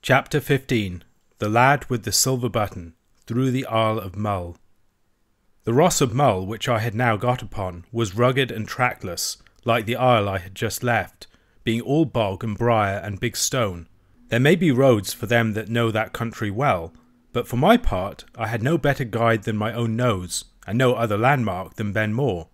Chapter 15. The Lad with the Silver Button, through the Isle of Mull. The Ross of Mull, which I had now got upon, was rugged and trackless, like the isle I had just left, being all bog and briar and big stone. There may be roads for them that know that country well, but for my part I had no better guide than my own nose, and no other landmark than Ben Moor.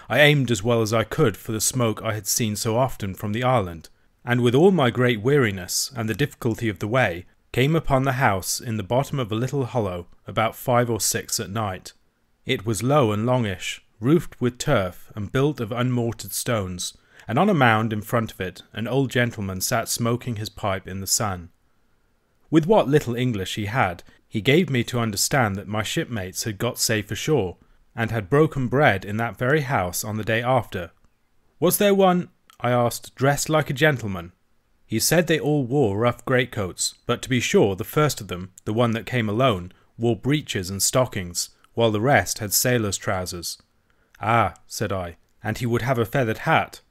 I aimed as well as I could for the smoke I had seen so often from the island, and with all my great weariness and the difficulty of the way, came upon the house in the bottom of a little hollow about 5 or 6 at night. It was low and longish, roofed with turf and built of unmortared stones, and on a mound in front of it an old gentleman sat smoking his pipe in the sun. With what little English he had, he gave me to understand that my shipmates had got safe ashore, and had broken bread in that very house on the day after. Was there one, I asked, dressed like a gentleman? He said they all wore rough greatcoats, but to be sure the first of them, the one that came alone, wore breeches and stockings, while the rest had sailors' trousers. Ah, said I, and he would have a feathered hat.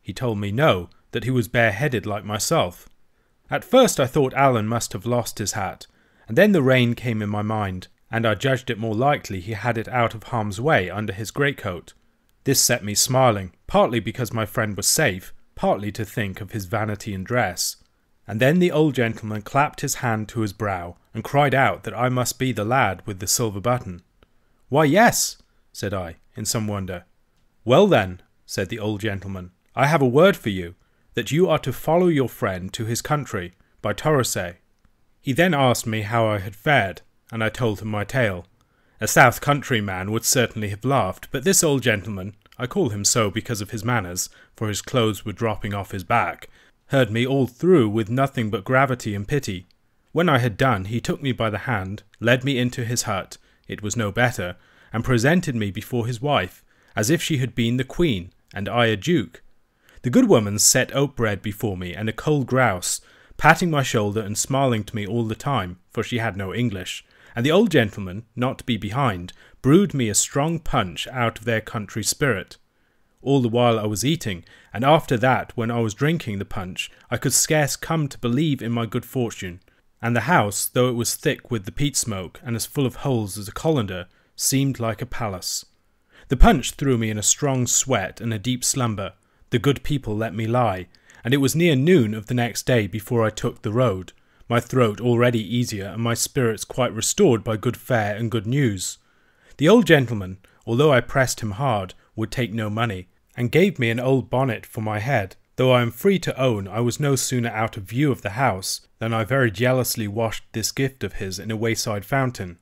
He told me no, that he was bareheaded like myself. At first I thought Alan must have lost his hat, and then the rain came in my mind, and I judged it more likely he had it out of harm's way under his greatcoat. This set me smiling, partly because my friend was safe, partly to think of his vanity and dress. And then the old gentleman clapped his hand to his brow, and cried out that I must be the lad with the silver button. "Why, yes," said I, in some wonder. "Well then," said the old gentleman, "I have a word for you, that you are to follow your friend to his country, by Torosay." He then asked me how I had fared, and I told him my tale. A south country man would certainly have laughed, but this old gentleman, I call him so because of his manners, for his clothes were dropping off his back, heard me all through with nothing but gravity and pity. When I had done, he took me by the hand, led me into his hut, it was no better, and presented me before his wife, as if she had been the queen, and I a duke. The good woman set oat bread before me and a cold grouse, patting my shoulder and smiling to me all the time, for she had no English, and the old gentleman, not to be behind, brewed me a strong punch out of their country spirit. All the while I was eating, and after that when I was drinking the punch, I could scarce come to believe in my good fortune, and the house, though it was thick with the peat smoke and as full of holes as a colander, seemed like a palace. The punch threw me in a strong sweat and a deep slumber. The good people let me lie, and it was near noon of the next day before I took the road, my throat already easier and my spirits quite restored by good fare and good news. The old gentleman, although I pressed him hard, would take no money, and gave me an old bonnet for my head, though I am free to own I was no sooner out of view of the house than I very jealously washed this gift of his in a wayside fountain.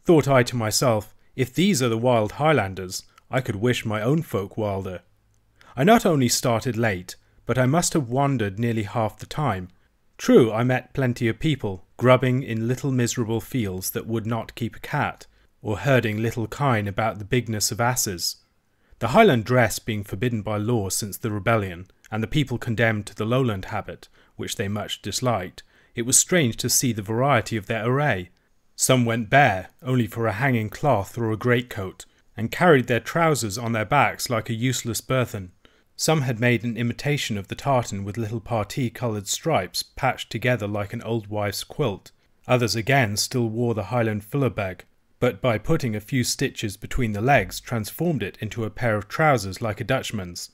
Thought I to myself, if these are the wild Highlanders, I could wish my own folk wilder. I not only started late, but I must have wandered nearly half the time. True, I met plenty of people, grubbing in little miserable fields that would not keep a cat, or herding little kine about the bigness of asses. The Highland dress being forbidden by law since the rebellion, and the people condemned to the lowland habit, which they much disliked, it was strange to see the variety of their array. Some went bare, only for a hanging cloth or a greatcoat, and carried their trousers on their backs like a useless burthen. Some had made an imitation of the tartan with little parti-coloured stripes patched together like an old wife's quilt. Others again still wore the Highland philibeg, but by putting a few stitches between the legs transformed it into a pair of trousers like a Dutchman's.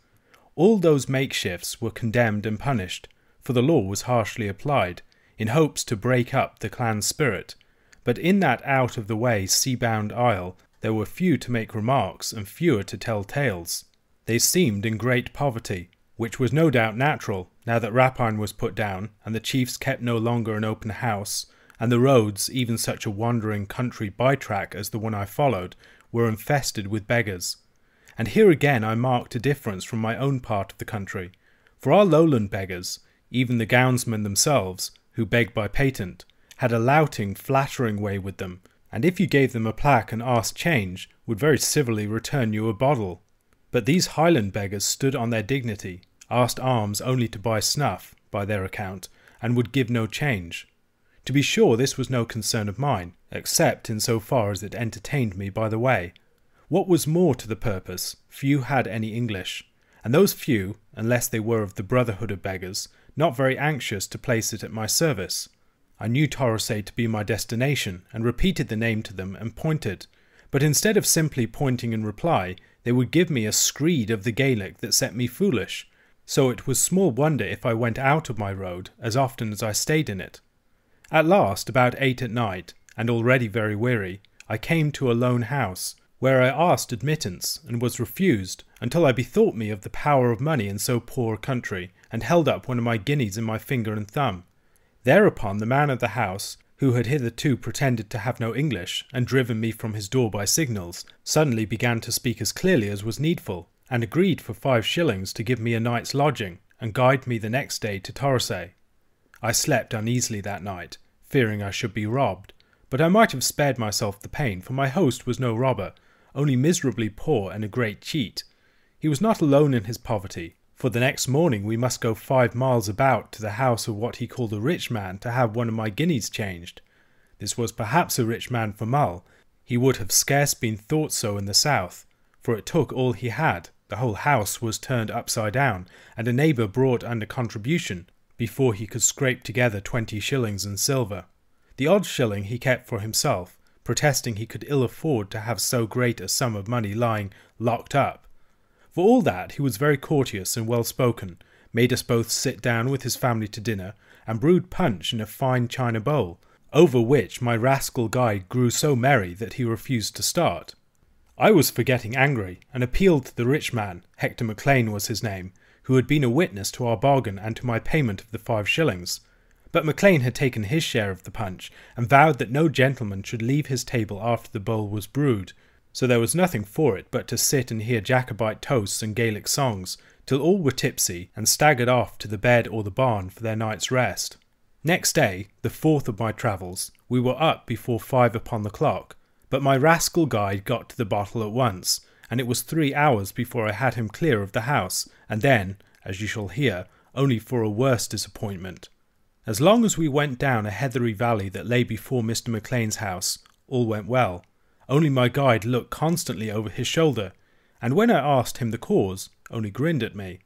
All those makeshifts were condemned and punished, for the law was harshly applied, in hopes to break up the clan spirit. But in that out-of-the-way sea-bound isle there were few to make remarks and fewer to tell tales. They seemed in great poverty, which was no doubt natural, now that rapine was put down, and the chiefs kept no longer an open house, and the roads, even such a wandering country by-track as the one I followed, were infested with beggars. And here again I marked a difference from my own part of the country, for our lowland beggars, even the gownsmen themselves, who begged by patent, had a louting, flattering way with them, and if you gave them a plaque and asked change, would very civilly return you a bottle. But these Highland beggars stood on their dignity, asked alms only to buy snuff, by their account, and would give no change. To be sure, this was no concern of mine, except in so far as it entertained me by the way. What was more to the purpose, few had any English, and those few, unless they were of the brotherhood of beggars, not very anxious to place it at my service. I knew Torosay to be my destination, and repeated the name to them and pointed, but instead of simply pointing in reply, they would give me a screed of the Gaelic that set me foolish, so it was small wonder if I went out of my road as often as I stayed in it. At last, about 8 at night, and already very weary, I came to a lone house, where I asked admittance, and was refused, until I bethought me of the power of money in so poor a country, and held up one of my guineas in my finger and thumb. Thereupon the man of the house, who had hitherto pretended to have no English, and driven me from his door by signals, suddenly began to speak as clearly as was needful, and agreed for 5 shillings to give me a night's lodging, and guide me the next day to Torosay. I slept uneasily that night, fearing I should be robbed, but I might have spared myself the pain, for my host was no robber, only miserably poor and a great cheat. He was not alone in his poverty, for the next morning we must go 5 miles about to the house of what he called a rich man to have one of my guineas changed. This was perhaps a rich man for Mull. He would have scarce been thought so in the south, for it took all he had. The whole house was turned upside down, and a neighbour brought under contribution, before he could scrape together 20 shillings in silver. The odd shilling he kept for himself, protesting he could ill afford to have so great a sum of money lying locked up. For all that, he was very courteous and well-spoken, made us both sit down with his family to dinner, and brewed punch in a fine china bowl, over which my rascal guide grew so merry that he refused to start. I was for getting angry, and appealed to the rich man, Hector Maclean was his name, who had been a witness to our bargain and to my payment of the 5 shillings. But Maclean had taken his share of the punch, and vowed that no gentleman should leave his table after the bowl was brewed, so there was nothing for it but to sit and hear Jacobite toasts and Gaelic songs, till all were tipsy, and staggered off to the bed or the barn for their night's rest. Next day, the 4th of my travels, we were up before 5 upon the clock, but my rascal guide got to the bottle at once, and it was 3 hours before I had him clear of the house, and then, as you shall hear, only for a worse disappointment. As long as we went down a heathery valley that lay before Mr. Maclean's house, all went well, only my guide looked constantly over his shoulder, and when I asked him the cause, only grinned at me.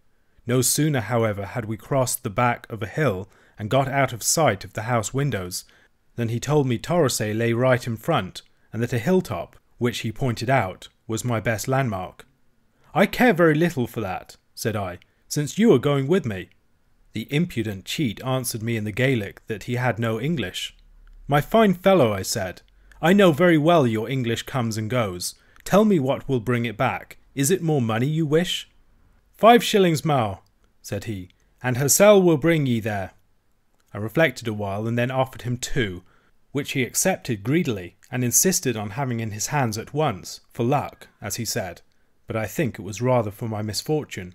No sooner, however, had we crossed the back of a hill and got out of sight of the house windows, than he told me Torosay lay right in front, and that a hilltop, which he pointed out, was my best landmark. "I care very little for that," said I, "since you are going with me." The impudent cheat answered me in the Gaelic that he had no English. "My fine fellow," I said, "I know very well your English comes and goes. Tell me what will bring it back. Is it more money you wish?" 5 shillings more," said he, "and Hassel will bring ye there." I reflected a while, and then offered him 2, which he accepted greedily, and insisted on having in his hands at once, for luck, as he said, but I think it was rather for my misfortune.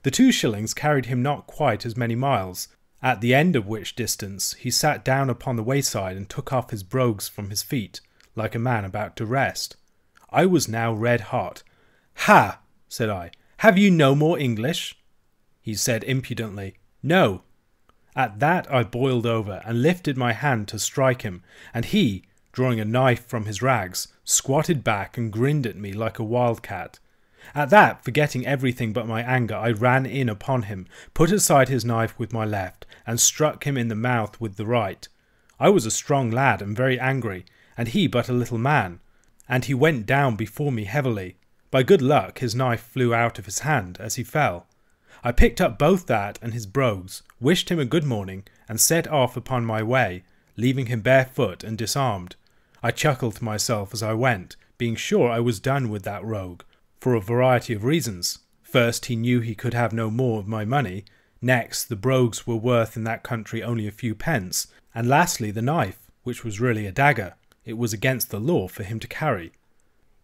The 2 shillings carried him not quite as many miles, at the end of which distance he sat down upon the wayside and took off his brogues from his feet, like a man about to rest. I was now red hot. "Ha!" said I, "have you no more English?" He said impudently, "No." At that I boiled over, and lifted my hand to strike him, and he, drawing a knife from his rags, squatted back and grinned at me like a wildcat. At that, forgetting everything but my anger, I ran in upon him, put aside his knife with my left, and struck him in the mouth with the right. I was a strong lad and very angry, and he but a little man, and he went down before me heavily. By good luck his knife flew out of his hand as he fell. I picked up both that and his brogues, wished him a good morning, and set off upon my way, leaving him barefoot and disarmed. I chuckled to myself as I went, being sure I was done with that rogue, for a variety of reasons. First, he knew he could have no more of my money. Next, the brogues were worth in that country only a few pence. And lastly, the knife, which was really a dagger. It was against the law for him to carry.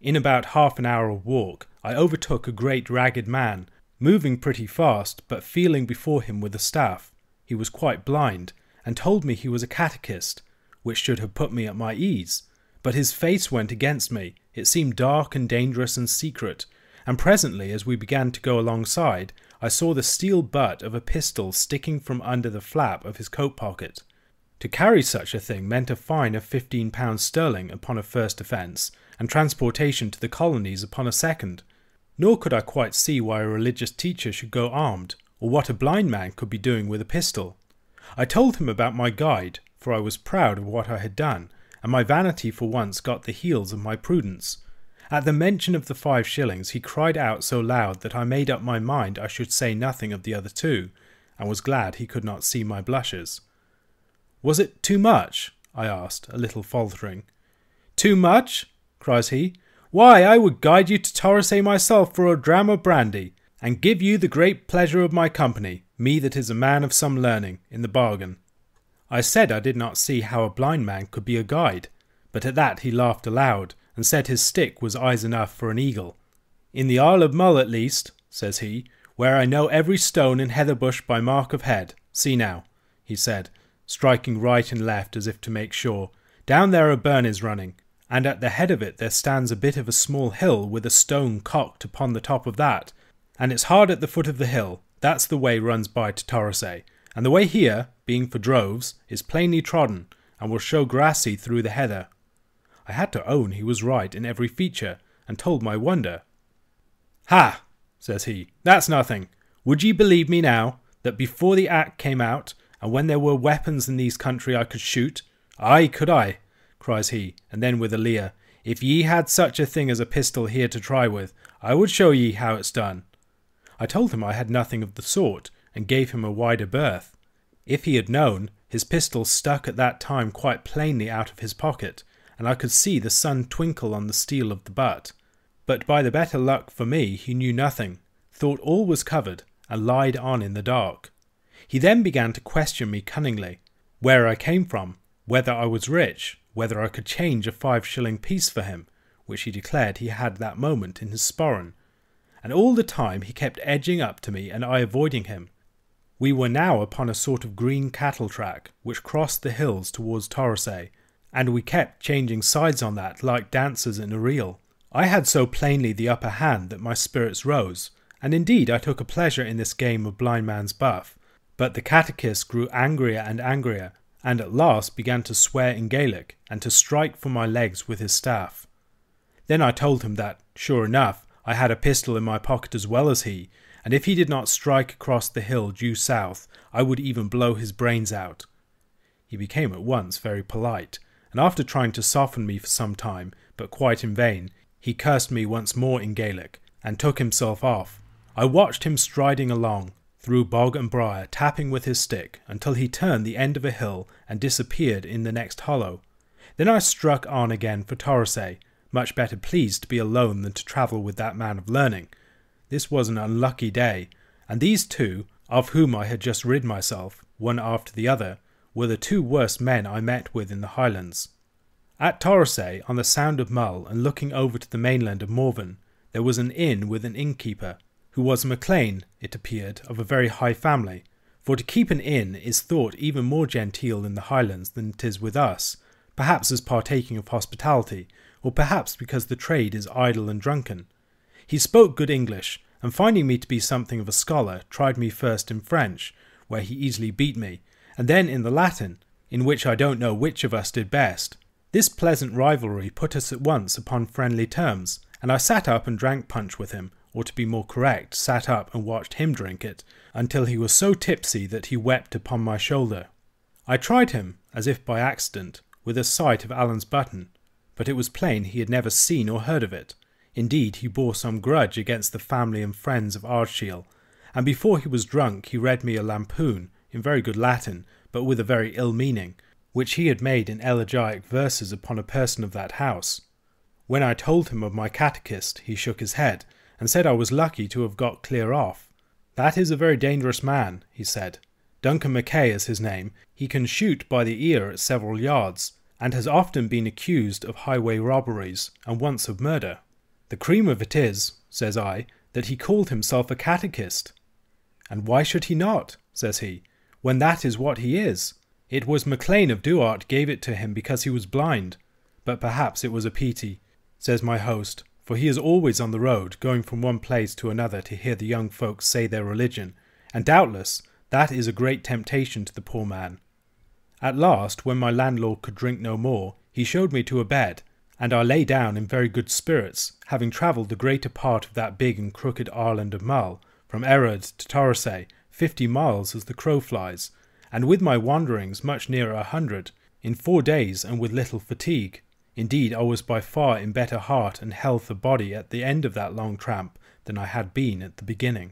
In about half an hour of walk, I overtook a great ragged man, moving pretty fast, but feeling before him with a staff. He was quite blind, and told me he was a catechist, which should have put me at my ease. But his face went against me. It seemed dark and dangerous and secret, and presently, as we began to go alongside, I saw the steel butt of a pistol sticking from under the flap of his coat pocket. To carry such a thing meant a fine of £15 sterling upon a first offence, and transportation to the colonies upon a second. Nor could I quite see why a religious teacher should go armed, or what a blind man could be doing with a pistol. I told him about my guide, for I was proud of what I had done, and my vanity for once got the heels of my prudence. At the mention of the 5 shillings he cried out so loud that I made up my mind I should say nothing of the other 2, and was glad he could not see my blushes. "Was it too much?" I asked, a little faltering. "Too much?" cries he. "Why, I would guide you to Torosay myself for a dram of brandy, and give you the great pleasure of my company, me that is a man of some learning, in the bargain." I said I did not see how a blind man could be a guide, but at that he laughed aloud, and said his stick was eyes enough for an eagle. "In the Isle of Mull at least," says he, "where I know every stone and heather bush by mark of head. See now," he said, striking right and left as if to make sure, "down there a burn is running, and at the head of it there stands a bit of a small hill with a stone cocked upon the top of that, and it's hard at the foot of the hill. That's the way runs by to Torosay, and the way here, being for droves, is plainly trodden, and will show grassy through the heather." I had to own he was right in every feature, and told my wonder. "Ha!" says he, "that's nothing. Would ye believe me now, that before the Act came out, and when there were weapons in these country I could shoot? Aye, could I," cries he, and then with a leer, "if ye had such a thing as a pistol here to try with, I would show ye how it's done." I told him I had nothing of the sort, and gave him a wider berth. If he had known, his pistol stuck at that time quite plainly out of his pocket, and I could see the sun twinkle on the steel of the butt. But by the better luck for me he knew nothing, thought all was covered, and lied on in the dark. He then began to question me cunningly, where I came from, whether I was rich, whether I could change a 5-shilling piece for him, which he declared he had that moment in his sporran, and all the time he kept edging up to me and I avoiding him. We were now upon a sort of green cattle track, which crossed the hills towards Torosay, and we kept changing sides on that like dancers in a reel. I had so plainly the upper hand that my spirits rose, and indeed I took a pleasure in this game of blind man's buff, but the catechist grew angrier and angrier, and at last began to swear in Gaelic, and to strike for my legs with his staff. Then I told him that, sure enough, I had a pistol in my pocket as well as he, and if he did not strike across the hill due south, I would even blow his brains out. He became at once very polite, and after trying to soften me for some time, but quite in vain, he cursed me once more in Gaelic, and took himself off. I watched him striding along, through bog and briar, tapping with his stick, until he turned the end of a hill and disappeared in the next hollow. Then I struck on again for Torosay, much better pleased to be alone than to travel with that man of learning. This was an unlucky day, and these 2, of whom I had just rid myself, one after the other, were the 2 worst men I met with in the Highlands. At Torosay, on the Sound of Mull, and looking over to the mainland of Morven, there was an inn with an innkeeper, who was a MacLean, it appeared, of a very high family, for to keep an inn is thought even more genteel in the Highlands than it is with us, perhaps as partaking of hospitality, or perhaps because the trade is idle and drunken. He spoke good English, and finding me to be something of a scholar, tried me first in French, where he easily beat me, and then in the Latin, in which I don't know which of us did best. This pleasant rivalry put us at once upon friendly terms, and I sat up and drank punch with him, or to be more correct, sat up and watched him drink it, until he was so tipsy that he wept upon my shoulder. I tried him, as if by accident, with a sight of Allen's button, but it was plain he had never seen or heard of it. Indeed, he bore some grudge against the family and friends of Ardshiel, and before he was drunk he read me a lampoon, in very good Latin, but with a very ill meaning, which he had made in elegiac verses upon a person of that house. When I told him of my catechist, he shook his head, and said I was lucky to have got clear off. "That is a very dangerous man," he said. "Duncan Mackay is his name. He can shoot by the ear at several yards, and has often been accused of highway robberies, and once of murder. The cream of it is," says I, "that he called himself a catechist." "And why should he not," says he, "when that is what he is? It was MacLean of Duart gave it to him because he was blind. But perhaps it was a pity," says my host, "for he is always on the road, going from one place to another to hear the young folks say their religion, and doubtless that is a great temptation to the poor man." At last, when my landlord could drink no more, he showed me to a bed, and I lay down in very good spirits, having travelled the greater part of that big and crooked island of Mull, from Errard to Torosay, 50 miles as the crow flies, and with my wanderings much nearer 100, in 4 days and with little fatigue. Indeed, I was by far in better heart and health of body at the end of that long tramp than I had been at the beginning.